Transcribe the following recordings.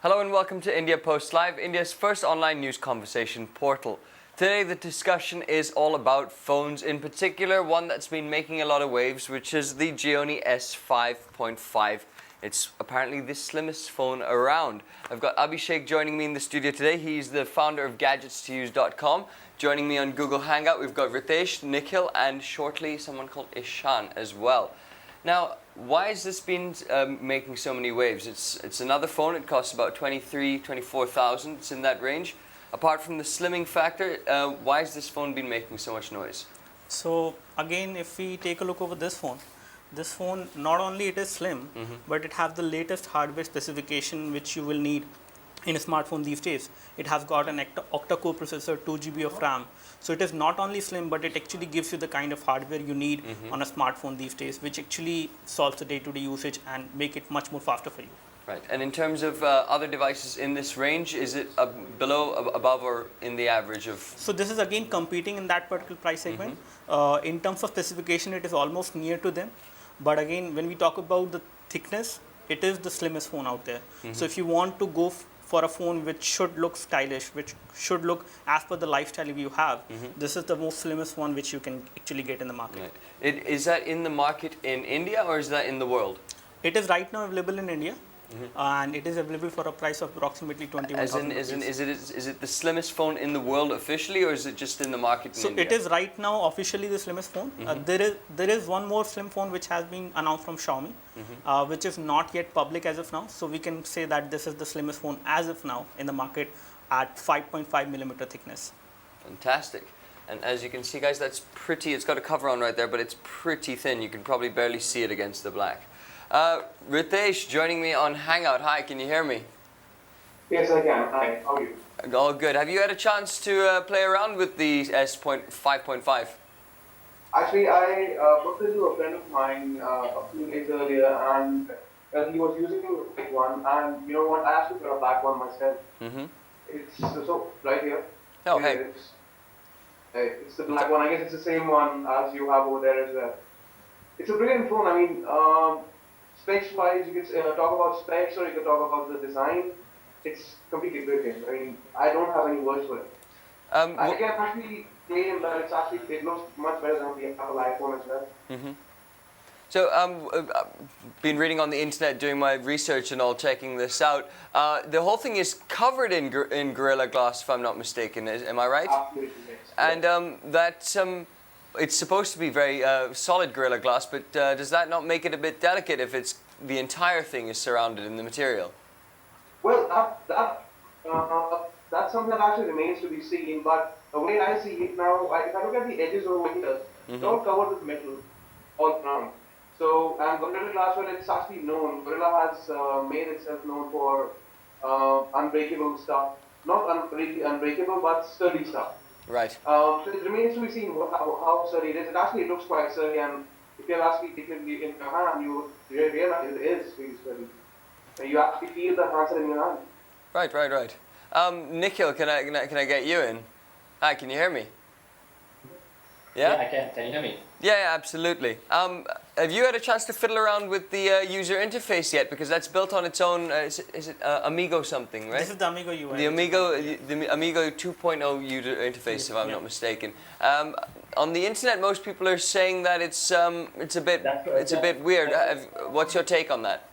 Hello and welcome to India Post Live, India's first online news conversation portal. Today the discussion is all about phones, in particular one that's been making a lot of waves, which is the Gionee S5.5. It's apparently the slimmest phone around. I've got Abhishek joining me in the studio today. He's the founder of GadgetsToUse.com. Joining me on Google Hangout, we've got Ritesh, Nikhil, and shortly someone called Ishan as well. Now, why has this been making so many waves? It's another phone. It costs about 24,000. It's in that range. Apart from the slimming factor, why has this phone been making so much noise? So again, if we take a look over this phone not only it is slim, but it has the latest hardware specification which you will need in a smartphone these days. It has got an octa-core processor, 2 GB of RAM. So it is not only slim, but it actually gives you the kind of hardware you need on a smartphone these days, which actually solves the day-to-day usage and make it much more faster for you. Right. And in terms of other devices in this range, is it below, above, or in the average of? So this is again competing in that particular price segment. In terms of specification, it is almost near to them. But again, when we talk about the thickness, it is the slimmest phone out there. So if you want to go for a phone which should look stylish, which should look as per the lifestyle you have, this is the most slimmest one which you can actually get in the market. Right. Is that in the market in India or is that in the world? It is right now available in India. And it is available for a price of approximately 21,000 rupees. Is it the slimmest phone in the world officially, or is it just in the market in India? So it is right now officially the slimmest phone. There is one more slim phone which has been announced from Xiaomi, which is not yet public as of now. So we can say that this is the slimmest phone as of now in the market at 5.5 millimeter thickness. Fantastic. And as you can see, guys, that's pretty. It's got a cover on right there, but it's pretty thin. You can probably barely see it against the black. Ritesh joining me on Hangout. Hi, can you hear me? Yes, I can. Hi, how are you? All good. Have you had a chance to play around with the S5.5? Actually, I booked into a friend of mine a few days earlier, and he was using the black one, and you know what? I asked him for a black one myself. It's so right here. Oh, hey. It's the black one. I guess it's the same one as you have over there as well. It's a brilliant phone. I mean, specs-wise, you could talk about specs or you could talk about the design. It's completely brilliant. I mean, I don't have any words for it. I can actually claim that it looks much better than the Apple iPhone as well. So, been reading on the internet, doing my research and all, checking this out. The whole thing is covered in Gorilla Glass, if I'm not mistaken. Am I right? Absolutely, yes. And it's supposed to be very solid Gorilla Glass, but does that not make it a bit delicate if it's the entire thing is surrounded in the material? Well, that's something that actually remains to be seen. But the way I see it now, if I look at the edges over here, it's all covered with metal all around. So, and Gorilla Glass, well, it's actually known. Gorilla has made itself known for unbreakable stuff. Not really unbreakable, but sturdy stuff. Right. So it remains to be seen how sturdy it is. It actually looks quite sturdy, and if you have actually taken it in your hand, you realize it is really sturdy. You actually feel the handset in your hand. Right. Nikhil, can I get you in? Hi, can you hear me? Yeah, I can. Can you hear me? Yeah, absolutely. Have you had a chance to fiddle around with the user interface yet? Because that's built on its own. Is it Amigo something, right? This is the Amigo UI. The Amigo 2.0 user interface, if I'm not mistaken. On the internet, most people are saying that it's a bit weird. What's your take on that?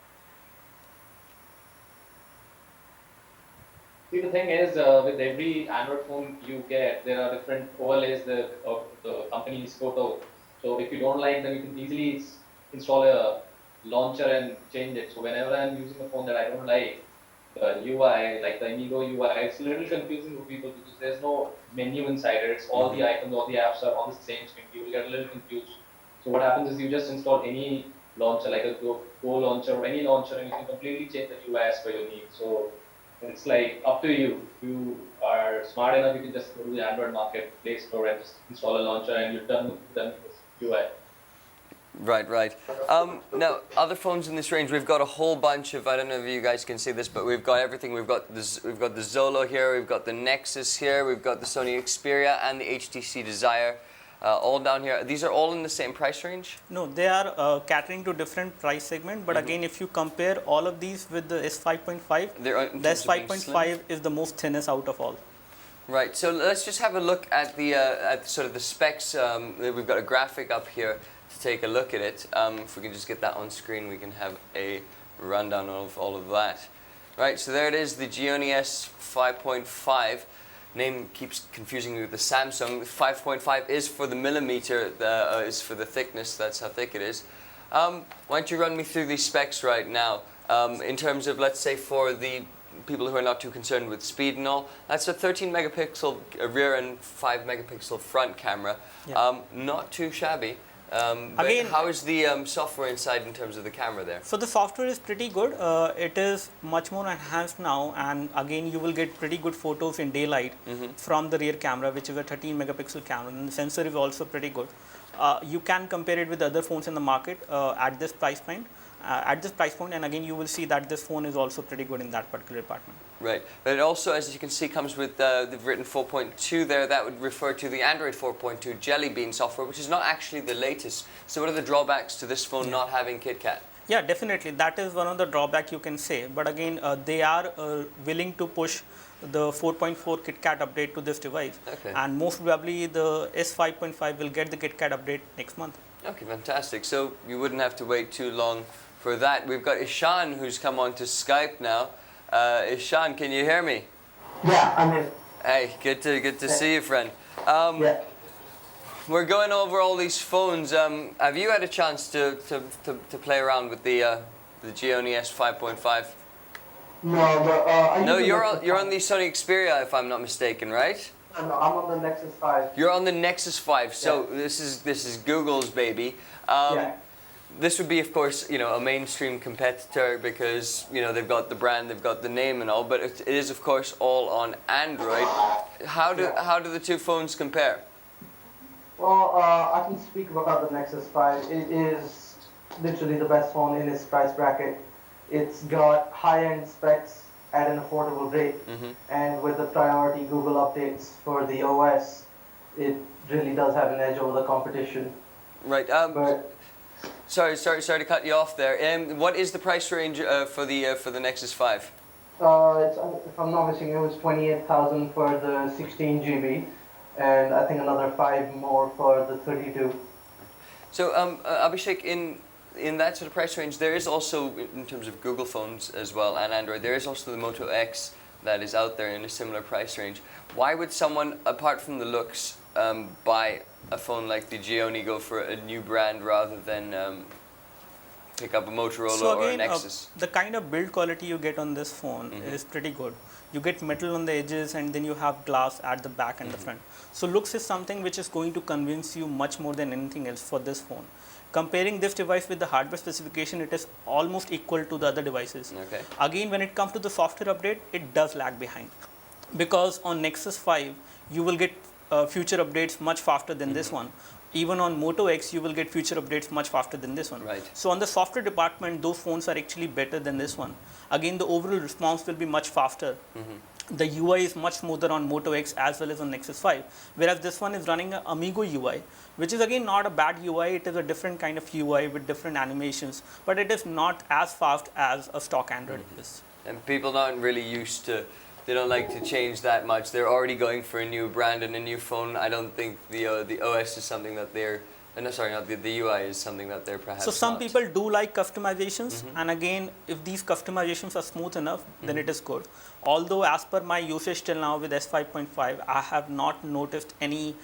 See, the thing is, with every Android phone you get, there are different overlays of the company's photo. So if you don't like them, you can easily install a launcher and change it. So whenever I'm using a phone that I don't like, the UI, like the Amigo UI, it's a little confusing for people because there's no menu inside it. It's all the icons, all the apps are on the same screen. You will get a little confused. So what happens is you just install any launcher, like a Go launcher or any launcher, and you can completely change the UI as per your needs. So it's like up to you. If you are smart enough, you can just go to the Android market, Play Store, and just install a launcher, and you're done with the UI. Right. Now, other phones in this range, we've got a whole bunch of. I don't know if you guys can see this, but we've got everything. We've got the Zolo here. We've got the Nexus here. We've got the Sony Xperia and the HTC Desire. all down here. These are all in the same price range? No, they are catering to different price segment. But again, if you compare all of these with the S5.5, They're in the terms of being slim? S5.5 is the most thinnest out of all. Right, so let's just have a look at the sort of the specs. We've got a graphic up here to take a look at it. If we can just get that on screen, we can have a rundown of all of that. Right, so there it is, the Gionee S5.5. Name keeps confusing me with the Samsung. 5.5 is for the millimeter, is for the thickness, that's how thick it is. Why don't you run me through these specs right now? In terms of, let's say, for the people who are not too concerned with speed and all, that's a 13 megapixel rear and 5 megapixel front camera. Yeah. Not too shabby. But Again- how is the software inside in terms of the camera there? So the software is pretty good. It is much more enhanced now, and again you will get pretty good photos in daylight from the rear camera, which is a 13 megapixel camera, and the sensor is also pretty good. You can compare it with other phones in the market at this price point. And again you will see that this phone is also pretty good in that particular department. Right, but it also, as you can see, comes with the written 4.2 there. That would refer to the Android 4.2 Jelly Bean software, which is not actually the latest. So what are the drawbacks to this phone not having KitKat? Yeah, definitely. That is one of the drawback you can say. But again, they are willing to push the 4.4 KitKat update to this device. Okay. And most probably the S5.5 will get the KitKat update next month. Okay, fantastic. So you wouldn't have to wait too long for that. We've got Ishan who's come on to Skype now. Ishan, can you hear me? Yeah, I'm here. Hey, good to see you, friend. Yeah. We're going over all these phones. Have you had a chance to play around with the Gionee S5.5? No, but I No, use the Nexus you're on 5. the Sony Xperia, if I'm not mistaken, right? No, I'm on the Nexus 5. You're on the Nexus 5. So Yeah. this is Google's baby. Yeah. This would be, of course, a mainstream competitor because they've got the brand, they've got the name and all. But it is, of course, all on Android. How do the two phones compare? Well, I can speak about the Nexus 5. It is literally the best phone in its price bracket. It's got high-end specs at an affordable rate, and with the priority Google updates for the OS, it really does have an edge over the competition. Right. But Sorry to cut you off there. What is the price range for the Nexus 5? if I'm not mistaken, it was 28,000 for the 16 GB, and I think another 5 more for the 32. So Abhishek, in that sort of price range, there is also, in terms of Google phones as well and Android, there is also the Moto X that is out there in a similar price range. Why would someone, apart from the looks, buy a phone like the Gionee, go for a new brand rather than pick up a Motorola So or a again, Nexus? the kind of build quality you get on this phone is pretty good. You get metal on the edges, and then you have glass at the back and the front. So looks is something which is going to convince you much more than anything else for this phone. Comparing this device with the hardware specification, it is almost equal to the other devices. Okay. Again, when it comes to the software update, it does lag behind. Because on Nexus 5, you will get future updates much faster than this one. Even on Moto X, you will get future updates much faster than this one. Right. So on the software department, those phones are actually better than this one. Again, the overall response will be much faster. The UI is much smoother on Moto X as well as on Nexus 5. Whereas this one is running an Amigo UI, which is again not a bad UI. It is a different kind of UI with different animations, but it is not as fast as a stock Android is. And people aren't really used to, they don't like to change that much. They're already going for a new brand and a new phone. I don't think the OS is something that they're, no, sorry, not the UI is something that they're perhaps So some not. people do like customizations, and again, if these customizations are smooth enough, then it is good. Although as per my usage till now with S5.5, I have not noticed any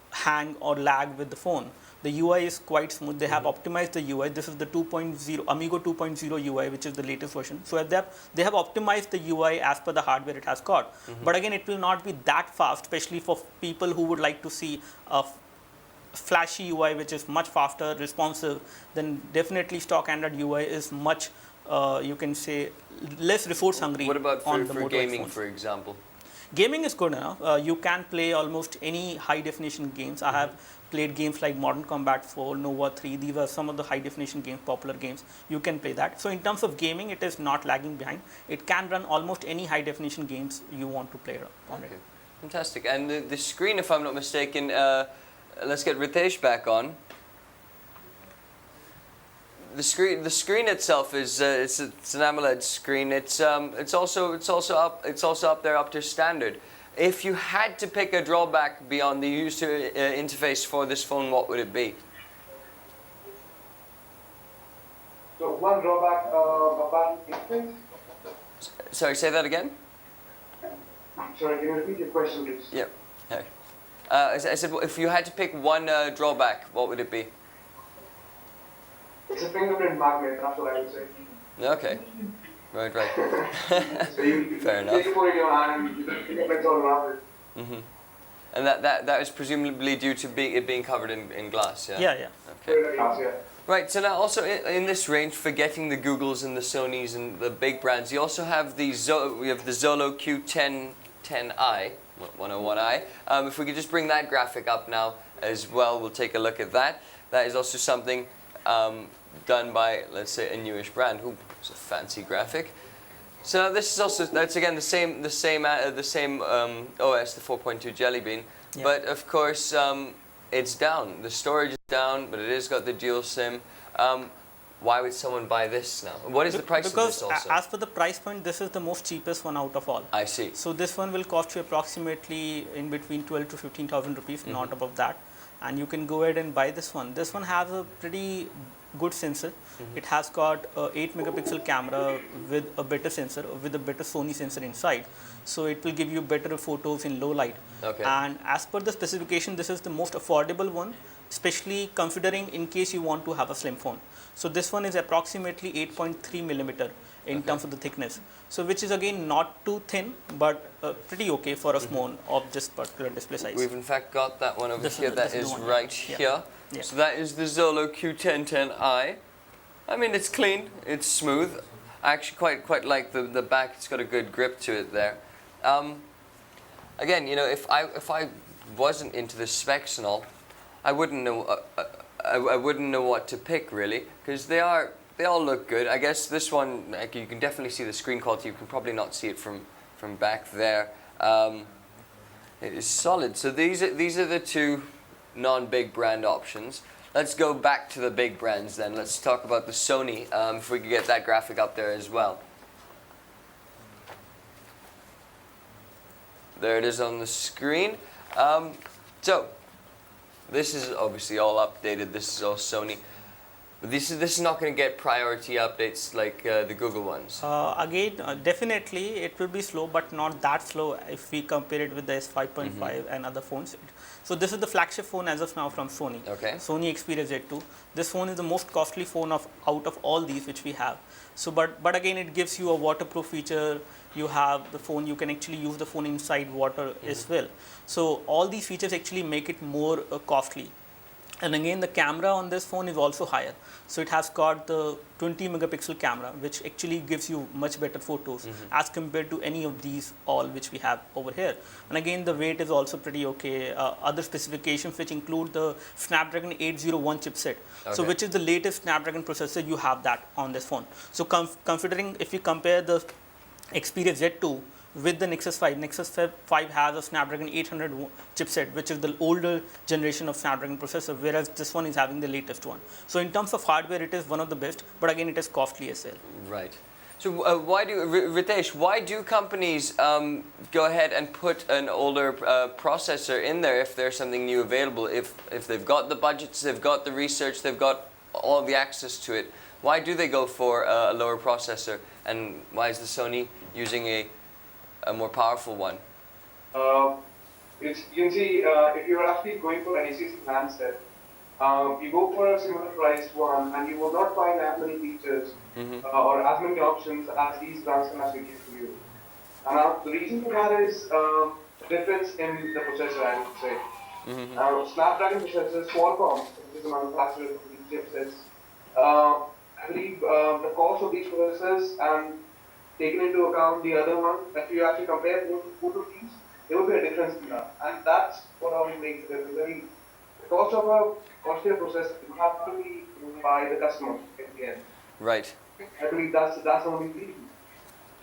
hang or lag with the phone. The UI is quite smooth. They have optimized the UI. This is the 2.0 Amigo 2.0 UI, which is the latest version. So they have optimized the UI as per the hardware it has got. But again, it will not be that fast, especially for people who would like to see a flashy UI which is much faster, responsive. Then definitely stock Android UI is much, you can say, less resource hungry. What about on the for Moto X gaming, phones. for example? Gaming is good enough. You can play almost any high definition games. I have played games like Modern Combat 4, Nova 3. These are some of the high definition games, popular games. You can play that. So in terms of gaming, it is not lagging behind. It can run almost any high definition games you want to play on it. Okay, fantastic. And the screen, if I'm not mistaken, let's get Ritesh back on. The screen itself is it's an AMOLED screen. It's also up there up to standard. If you had to pick a drawback beyond the user interface for this phone, what would it be? So one drawback about the Sorry, say that again. Sorry, can you repeat your question, please? Yep. Okay. I said, if you had to pick one drawback, what would it be? It's a fingerprint magnet, that's what I would say. Okay. Right. So you Fair enough. take it in your hand and you can fingerprints all around it. Mm-hmm. And that is presumably due to it being covered in glass, yeah? Yeah. Okay. Very nice, yeah. Right, so now also in this range, forgetting the Googles and the Sonys and the big brands, you also have we have the Zolo Q10i, 101i. If we could just bring that graphic up now as well, we'll take a look at that. That is also something done by, let's say, a newish brand. Ooh, it's a fancy graphic. So this is also, that's again the same OS, the 4.2 Jelly Bean, Yeah. but of course it's down. The storage is down, but it has got the dual SIM. Why would someone buy this now? What is the price of this also? Because as per the price point, this is the most cheapest one out of all. I see. So this one will cost you approximately in between 12 to 15,000 rupees, not above that. And you can go ahead and buy this one. This one has a pretty good sensor. It has got a 8 megapixel camera with a better sensor, with a better Sony sensor inside. So it will give you better photos in low light. Okay. And as per the specification, this is the most affordable one, especially considering in case you want to have a slim phone. So this one is approximately 8.3 millimeter in terms of the thickness. So which is again not too thin, but pretty okay for a phone of this particular display size. We've in fact got that one over This here. is- That this is is the one, right yeah. here. Yeah. So that is the Zolo Q1010i. I mean, it's clean, it's smooth. I actually quite like the back. It's got a good grip to it there. Again, you know, if I wasn't into the specs and all, I wouldn't know. I wouldn't know what to pick really, because they all look good. I guess this one, like, you can definitely see the screen quality. You can probably not see it from back there. It is solid. So these are the two non-big brand options. Let's go back to the big brands then. Let's talk about the Sony. If we could get that graphic up there as well. There it is on the screen. So this is obviously all updated. This is all Sony. This is not going to get priority updates like the Google ones. Definitely it will be slow, but not that slow if we compare it with the S5.5 and other phones. So this is the flagship phone as of now from Sony. Okay. Sony Xperia Z2. This phone is the most costly phone out of all these which we have. So but again, it gives you a waterproof feature. You have the phone, you can actually use the phone inside water as well. So all these features actually make it more costly. And again, the camera on this phone is also higher. So it has got the 20 megapixel camera, which actually gives you much better photos as compared to any of these all which we have over here. And again, the weight is also pretty okay. Other specifications which include the Snapdragon 801 chipset. So Okay. which is the latest Snapdragon processor, you have that on this phone. So considering if you compare the Xperia Z2 with the Nexus 5. Nexus 5 has a Snapdragon 800 chipset, which is the older generation of Snapdragon processor, whereas this one is having the latest one. So in terms of hardware, it is one of the best, but again, it is costly as well. Right. So Ritesh, why do companies go ahead and put an older processor in there if there's something new available? If they've got the budgets, they've got the research, they've got all the access to it, why do they go for a lower processor? And why is the Sony using a more powerful one? You can see if you're actually going for an ACC handset, you go for a similar priced one and you will not find as many features or as many options as these brands can actually give to you. And the reason for that is the difference in the processor, I would say. Snapdragon processors, Qualcomm, which is the manufacturer of these chipsets, I believe the cost of these processors and taking into account the other one, if you actually compare both of these, there will be a difference in that. And that's what always makes the difference. I mean, the cost of a costlier processor will have to be by the customer at the end. Right. I believe that's the only reason.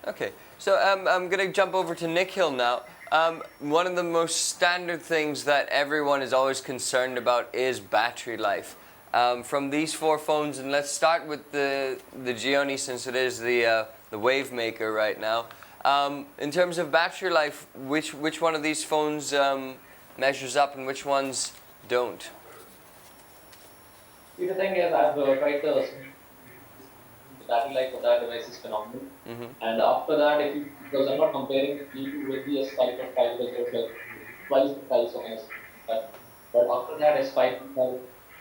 Okay. So I'm going to jump over to Nikhil now. One of the most standard things that everyone is always concerned about is battery life. From these four phones, and let's start with the Gionee since it is the wave maker right now. In terms of battery life, which one of these phones measures up and which ones don't? See, the thing is, I've tried the battery life of that device is phenomenal. And after that, because I'm not comparing the T2 with the S5.5 because it's like twice the price of S5. But after that, S5.5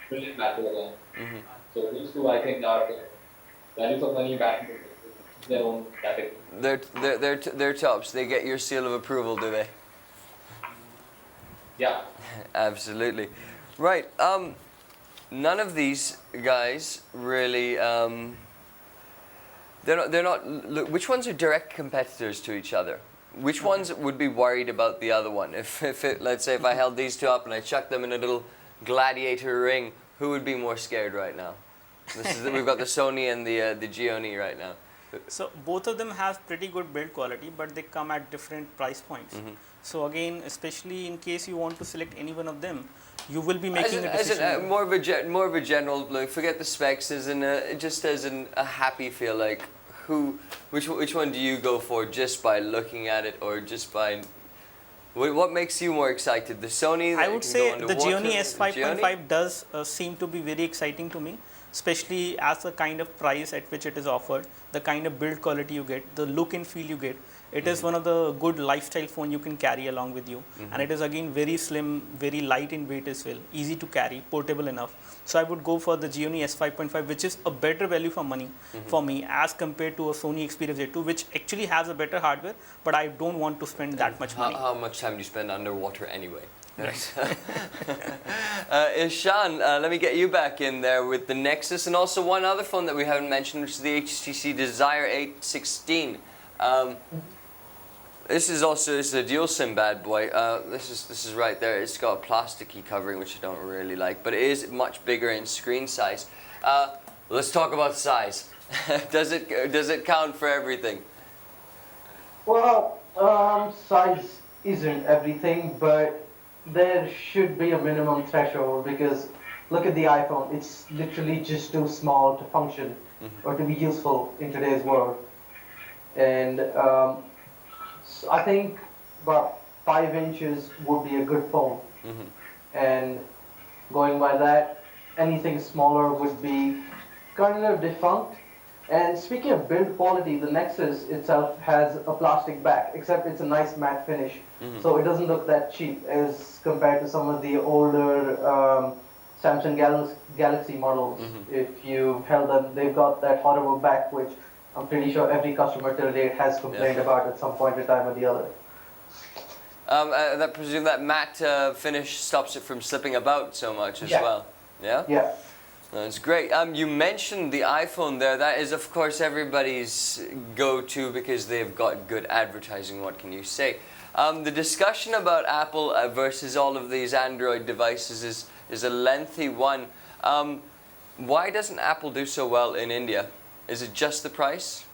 brilliant battery again. So these two, I think, are the value for money battery in their own category. They're tops. They get your seal of approval, do they? Yeah. Absolutely. Right. None of these guys really. They're not. Look, which ones are direct competitors to each other? Which ones would be worried about the other one? Let's say if I held these two up and I chucked them in a little gladiator ring, who would be more scared right now? We've got the Sony and the Gionee right now. So both of them have pretty good build quality, but they come at different price points. So again, especially in case you want to select any one of them, you will be making a decision. More of a general, like, forget the specs, just as a happy feel, like which one do you go for just by looking at it, or just by what makes you more excited? The Sony? I would say the Gionee Gionee? S5.5 does seem to be very exciting to me, especially as the kind of price at which it is offered, the kind of build quality you get, the look and feel you get. It is one of the good lifestyle phone you can carry along with you, and it is again very slim, very light in weight as well, easy to carry, portable enough. So I would go for the Gionee S5.5, which is a better value for money for me as compared to a Sony Xperia Z2, which actually has a better hardware, but I don't want to spend that much money. How much time do you spend underwater anyway? Ishan, let me get you back in there with the Nexus, and also one other phone that we haven't mentioned, which is the HTC Desire 816. This is a dual SIM bad boy. This is right there. It's got a plasticky covering, which I don't really like, but it is much bigger in screen size. Let's talk about size. Does it count for everything? Well, size isn't everything, but there should be a minimum threshold, because look at the iPhone. It's literally just too small to function or to be useful in today's world. And so I think about 5 inches would be a good phone. And going by that, anything smaller would be kind of defunct. And speaking of build quality, the Nexus itself has a plastic back, except it's a nice matte finish. So it doesn't look that cheap as compared to some of the older Samsung Galaxy models. If you've held them, they've got that horrible back, which I'm pretty sure every customer till date has complained about at some point in time or the other. I presume that matte finish stops it from slipping about so much as well. Yeah? Yeah. That's great. You mentioned the iPhone there. That is, of course, everybody's go-to because they've got good advertising. What can you say? The discussion about Apple versus all of these Android devices is a lengthy one. Why doesn't Apple do so well in India? Is it just the price?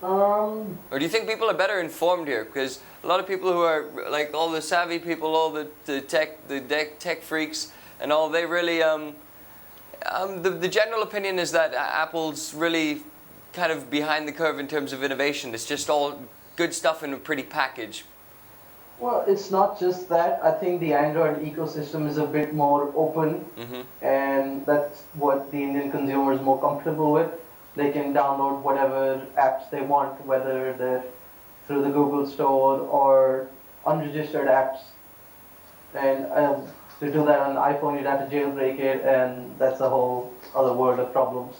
Or do you think people are better informed here? Because a lot of people who are like all the savvy people, all the tech freaks, and all, they really the general opinion is that Apple's really kind of behind the curve in terms of innovation. It's just all good stuff in a pretty package. Well, it's not just that. I think the Android ecosystem is a bit more open, and that's what the Indian consumer is more comfortable with. They can download whatever apps they want, whether they're through the Google Store or unregistered apps. And to do that on an iPhone, you'd have to jailbreak it, and that's a whole other world of problems.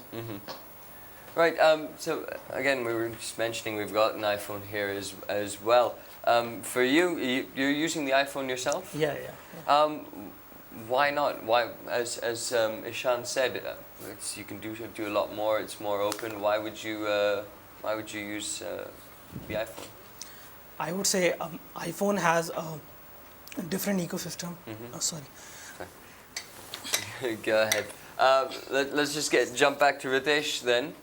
Right. So again, we were just mentioning we've got an iPhone here as well. For you're using the iPhone yourself? Yeah. Why not? Why, as Ishan said, you can do a lot more. It's more open. Why would you use the iPhone? I would say iPhone has a different ecosystem. Sorry. Go ahead. Let's just jump back to Ritesh then.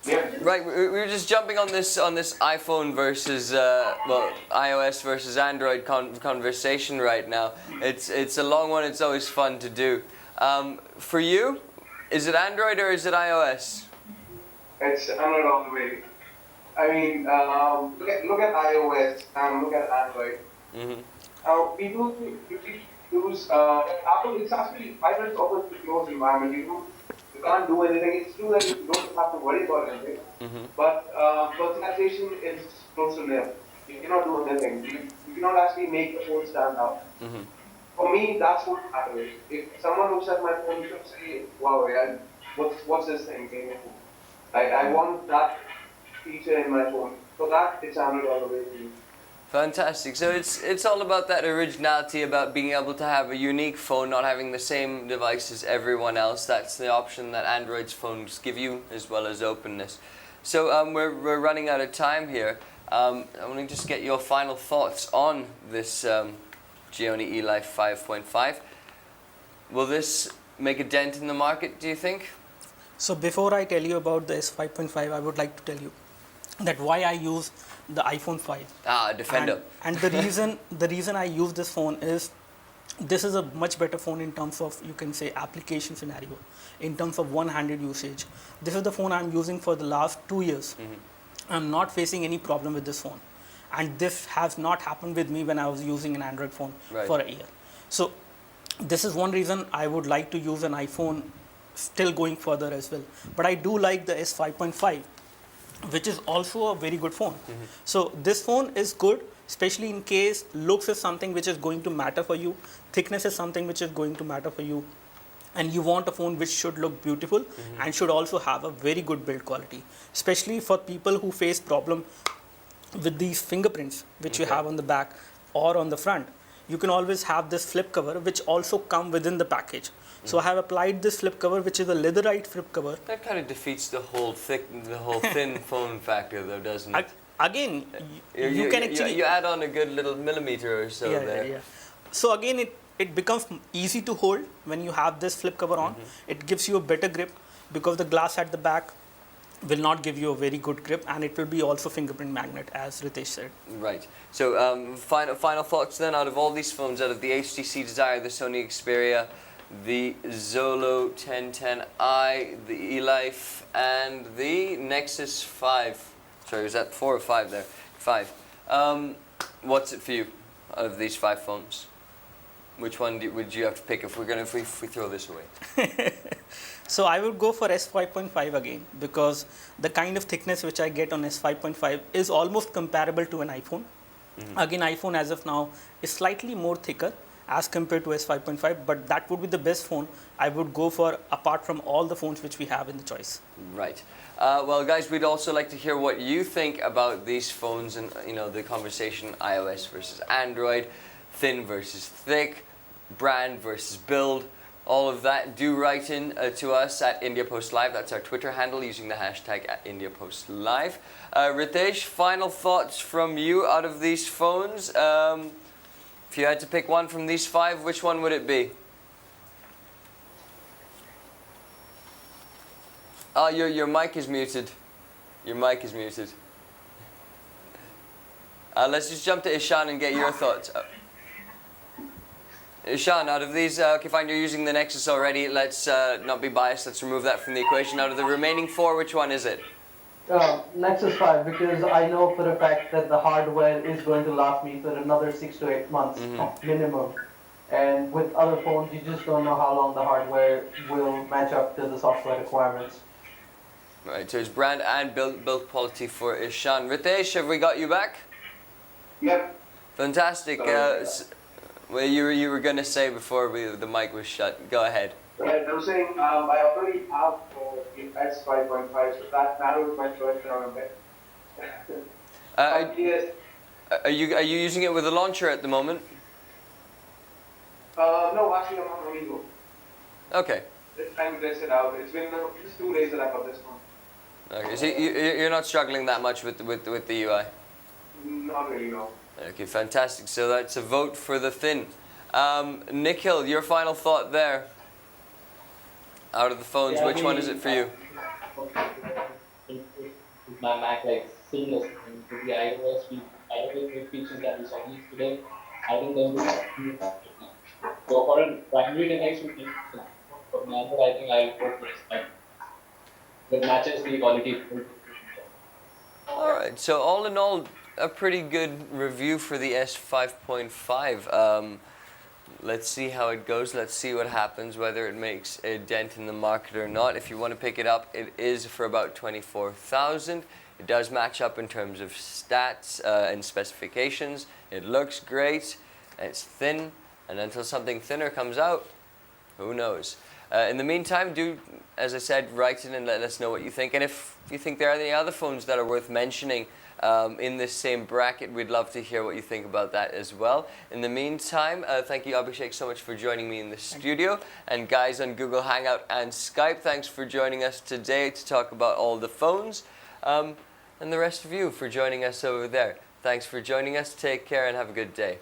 Yeah. Right, we were just jumping on this iPhone versus iOS versus Android conversation right now. It's a long one. It's always fun to do. For you, is it Android or is it iOS? It's Android all the way. I mean, look at iOS and look at Android. People usually use Apple. It's actually iOS offers a closed environment. You can't do anything. It's true that you don't have to worry about anything. But personalization is close to nil. You cannot do anything. You cannot actually make the phone stand out. For me, that's what matters. If someone looks at my phone, you should say, "Wow, yeah, what's this thing?" I want that feature in my phone. So that it's Android all the way to me. Fantastic. So it's all about that originality, about being able to have a unique phone, not having the same device as everyone else. That's the option that Android's phones give you, as well as openness. So we're running out of time here. I want to just get your final thoughts on this Gionee eLife 5.5. Will this make a dent in the market, do you think? So before I tell you about the S5.5, I would like to tell you that why I use the iPhone 5. Defender. And the reason I use this phone is this is a much better phone in terms of, you can say, application scenario, in terms of one-handed usage. This is the phone I'm using for the last 2 years. I'm not facing any problem with this phone. And this has not happened with me when I was using an Android phone for a year. So this is one reason I would like to use an iPhone still going further as well. But I do like the S5.5, which is also a very good phone. So this phone is good, especially in case looks is something which is going to matter for you, thickness is something which is going to matter for you, and you want a phone which should look beautiful and should also have a very good build quality, especially for people who face problem with these fingerprints which you have on the back or on the front. You can always have this flip cover which also come within the package. So I have applied this flip cover, which is a leatherite flip cover. That kind of defeats the whole thin phone factor, though, doesn't it? Again, you can actually... You add on a good little millimeter or so there. So again, it becomes easy to hold when you have this flip cover on. It gives you a better grip because the glass at the back will not give you a very good grip, and it will be also fingerprint magnet, as Ritesh said. Right. So final thoughts then, out of all these phones, out of the HTC Desire, the Sony Xperia, the Xolo 1010i, the eLife, and the Nexus 5. Sorry, was that 4 or 5 there? 5. What's it for you out of these 5 phones? Which one would you have to pick if we throw this away? So I would go for S5.5 again, because the kind of thickness which I get on S5.5 is almost comparable to an iPhone. Again, iPhone as of now is slightly more thicker as compared to S5.5, but that would be the best phone I would go for apart from all the phones which we have in the choice. Right. Well, guys, we'd also like to hear what you think about these phones and the conversation iOS versus Android, thin versus thick, brand versus build. All of that, do write in to us at India Post Live. That's our Twitter handle, using the hashtag at India Post Live. Ritesh, final thoughts from you out of these phones. If you had to pick one from these 5, which one would it be? Oh, your mic is muted. Your mic is muted. Let's just jump to Ishan and get your thoughts. Ishan, out of these, okay, fine, you're using the Nexus already. Let's not be biased. Let's remove that from the equation. Out of the remaining 4, which one is it? Nexus 5, because I know for a fact that the hardware is going to last me for another 6 to 8 months minimum. And with other phones, you just don't know how long the hardware will match up to the software requirements. Right, so it's brand and build quality for Ishan. Ritesh, have we got you back? Yep. Fantastic. Well, you were going to say before the mic was shut. Go ahead. Right, I'm saying I already have the S5.5, so that narrows my choice down a bit. Yes. Are you using it with a launcher at the moment? No, actually, I'm on Amigo. Okay. Just trying to test it out. It's been just 2 days that I got this one. Okay, so you're not struggling that much with the UI? Not really, no. Okay, fantastic. So that's a vote for the thin. Nikhil, your final thought there. Out of the phones, which one is it for you? my Mac like seamless. And with the iOS features that we saw today, I think they'll be so for a primary device, we think for manual, I think I'll go for S5. That matches the quality. All right. So all in all, a pretty good review for the S5.5. Let's see how it goes. Let's see what happens, whether it makes a dent in the market or not. If you want to pick it up, it is for about 24,000. It does match up in terms of stats and specifications. It looks great. And it's thin, and until something thinner comes out, who knows? In the meantime, do, as I said, write in and let us know what you think. And if you think there are any other phones that are worth mentioning in this same bracket, we'd love to hear what you think about that as well. In the meantime, thank you, Abhishek, so much for joining me in the studio. And guys on Google Hangout and Skype, thanks for joining us today to talk about all the phones. And the rest of you for joining us over there. Thanks for joining us. Take care and have a good day.